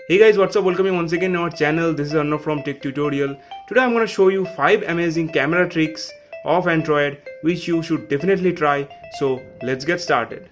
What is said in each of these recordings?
Hey guys, what's up? Welcome you once again to our channel. This is Arnav from Tech Tutorial. Today I'm going to show you 5 amazing camera tricks of Android which you should definitely try. So let's get started.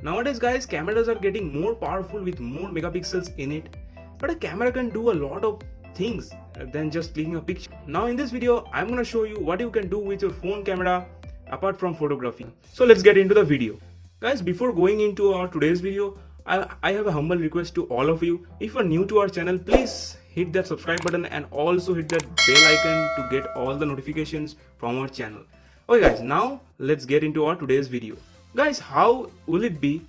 Nowadays guys, cameras are getting more powerful with more megapixels in it. But a camera can do a lot of things than just clicking a picture. Now in this video, I'm going to show you what you can do with your phone camera apart from photography. So let's get into the video. Guys, before going into our today's video, I have a humble request to all of you. If you are new to our channel, please hit that subscribe button and also hit that bell icon to get all the notifications from our channel. Okay guys, now let's get into our today's video. Guys, how will it be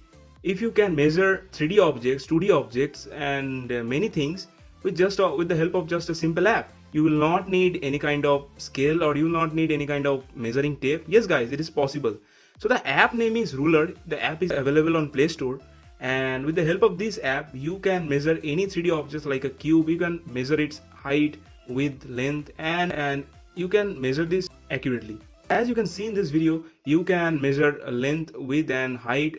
if you can measure 3D objects, 2D objects and many things with the help of just a simple app? You will not need any kind of scale, or you will not need any kind of measuring tape. Yes guys, it is possible. So the app name is Ruler. The app is available on Play Store, and with the help of this app you can measure any 3D objects like a cube. You can measure its height, width, length, and you can measure this accurately. As you can see in this video, you can measure length, width and height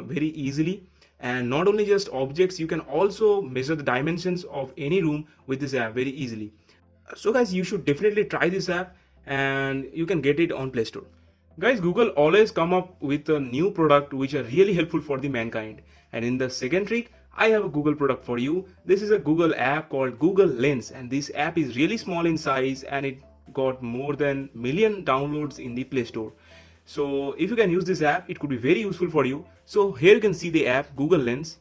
very easily. And not only just objects, you can also measure the dimensions of any room with this app very easily. So guys, you should definitely try this app, and you can get it on Play Store. Guys, Google always come up with a new product which are really helpful for the mankind. And in the second trick, I have a Google product for you. This is a Google app called Google Lens, and this app is really small in size and it got more than million downloads in the Play Store. So if you can use this app, it could be very useful for you. So here you can see the app Google Lens.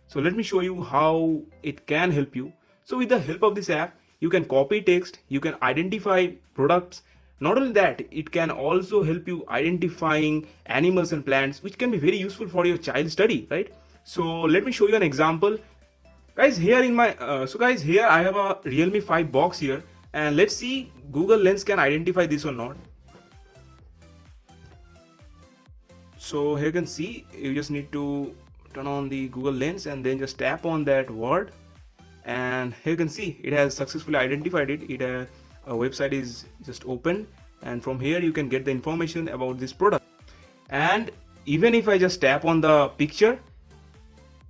So let me show you how it can help you. So with the help of this app, you can copy text, you can identify products. Not only that, it can also help you identifying animals and plants, which can be very useful for your child study, right? So let me show you an example. Guys, here in my here I have a Realme 5 box here, and let's see Google Lens can identify this or not. So here you can see, you just need to turn on the Google Lens and then just tap on that word, and here you can see it has successfully identified it. A website is just opened, and from here you can get the information about this product. And even if I just tap on the picture,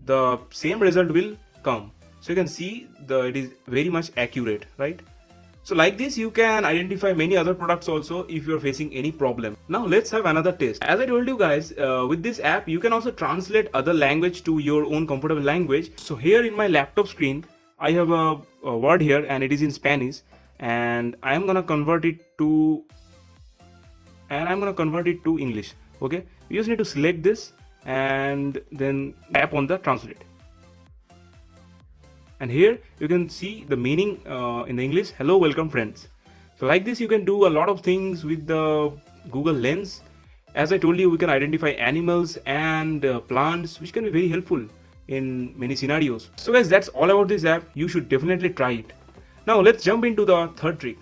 the same result will come. So you can see it is very much accurate, right? So like this, you can identify many other products also if you're facing any problem. Now let's have another test. As I told you guys, with this app you can also translate other language to your own comfortable language. So here in my laptop screen, I have a word here and it is in Spanish, and I am gonna convert it to English. Okay, you just need to select this and then tap on the translate. And here you can see the meaning in the English: hello, welcome friends. So like this, you can do a lot of things with the Google Lens. As I told you, we can identify animals and plants, which can be very helpful in many scenarios. So guys, that's all about this app. You should definitely try it. Now let's jump into the third trick.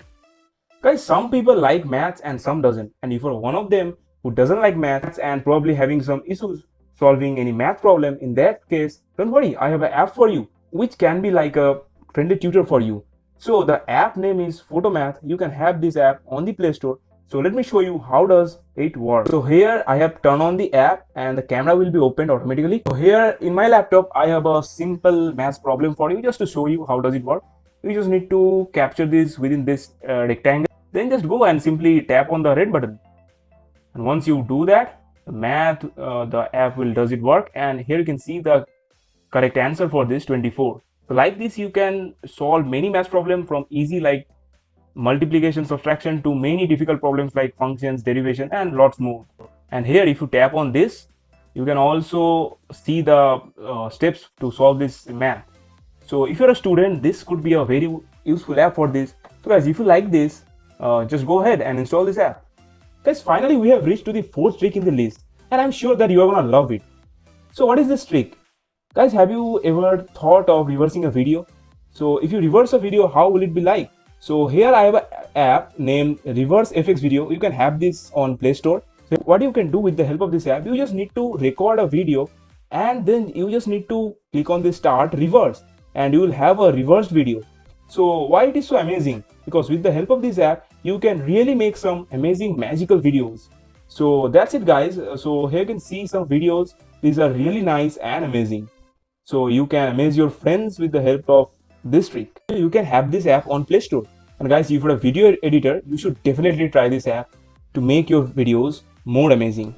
Guys, some people like maths and some doesn't. And if you're one of them who doesn't like maths and probably having some issues solving any math problem, in that case, don't worry, I have an app for you which can be like a friendly tutor for you. So the app name is Photomath. You can have this app on the Play Store. So let me show you how does it work. So here I have turned on the app and the camera will be opened automatically. So here in my laptop, I have a simple math problem for you just to show you how does it work. You just need to capture this within this rectangle. Then just go and simply tap on the red button. And once you do that, the app will does it work. And here you can see the correct answer for this 24. So like this, you can solve many math problems from easy like multiplication, subtraction to many difficult problems like functions, derivation and lots more. And here if you tap on this, you can also see the steps to solve this math. So if you're a student, this could be a very useful app for this. So guys, if you like this, just go ahead and install this app. Guys, finally we have reached to the fourth trick in the list, and I'm sure that you are gonna love it. So what is this trick? Guys, have you ever thought of reversing a video? So if you reverse a video, how will it be like? So here I have an app named Reverse FX Video. You can have this on Play Store. So what you can do with the help of this app, you just need to record a video and then you just need to click on the start reverse and you will have a reversed video. So why it is so amazing? Because with the help of this app, you can really make some amazing magical videos. So that's it, guys. So here you can see some videos. These are really nice and amazing. So you can amaze your friends with the help of this trick. You can have this app on Play Store. And guys, if you're a video editor, you should definitely try this app to make your videos more amazing.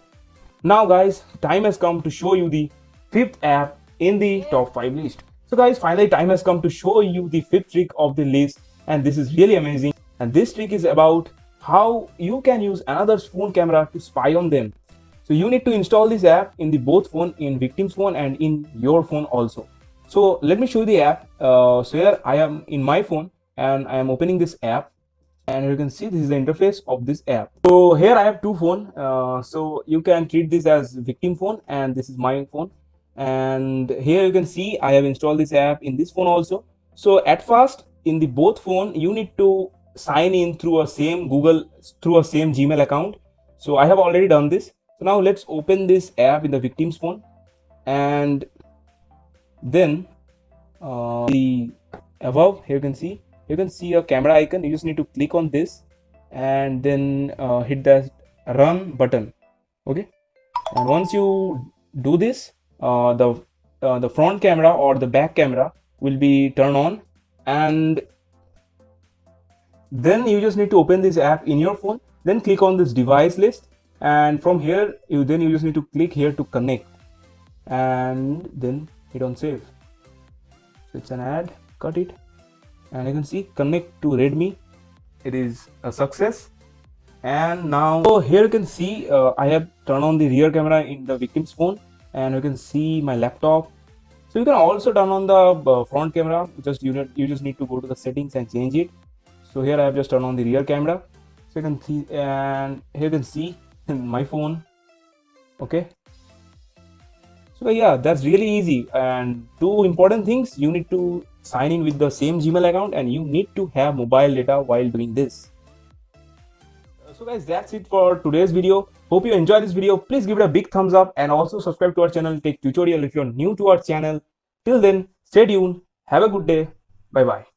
Now guys, time has come to show you the fifth app in the top 5 list. So guys, finally time has come to show you the fifth trick of the list, and this is really amazing. And this trick is about how you can use another's phone camera to spy on them. So you need to install this app in the both phone, in victim's phone and in your phone also. So let me show you the app. So here I am in my phone and I am opening this app, and you can see this is the interface of this app. So here I have two phones. So you can treat this as victim phone and this is my phone. And here you can see I have installed this app in this phone also. So at first in the both phone you need to sign in through a same Gmail account. So I have already done this. So now let's open this app in the victim's phone, and then the above here you can see a camera icon. You just need to click on this and then hit that run button. Okay, and once you do this, the front camera or the back camera will be turned on, and then you just need to open this app in your phone, then click on this device list, and from here you just need to click here to connect, and then hit on save. So it's an ad, cut it, and you can see connect to Redmi. It is a success. And now here you can see I have turned on the rear camera in the victim's phone, and you can see my laptop. So you can also turn on the front camera. You just need to go to the settings and change it. So here I have just turned on the rear camera. So you can see, and here you can see my phone. Okay. So yeah, that's really easy. And two important things: you need to sign in with the same Gmail account, and you need to have mobile data while doing this. So guys, that's it for today's video. Hope you enjoyed this video. Please give it a big thumbs up and also subscribe to our channel Tech Tutorial if you're new to our channel. Till then, stay tuned. Have a good day. Bye bye.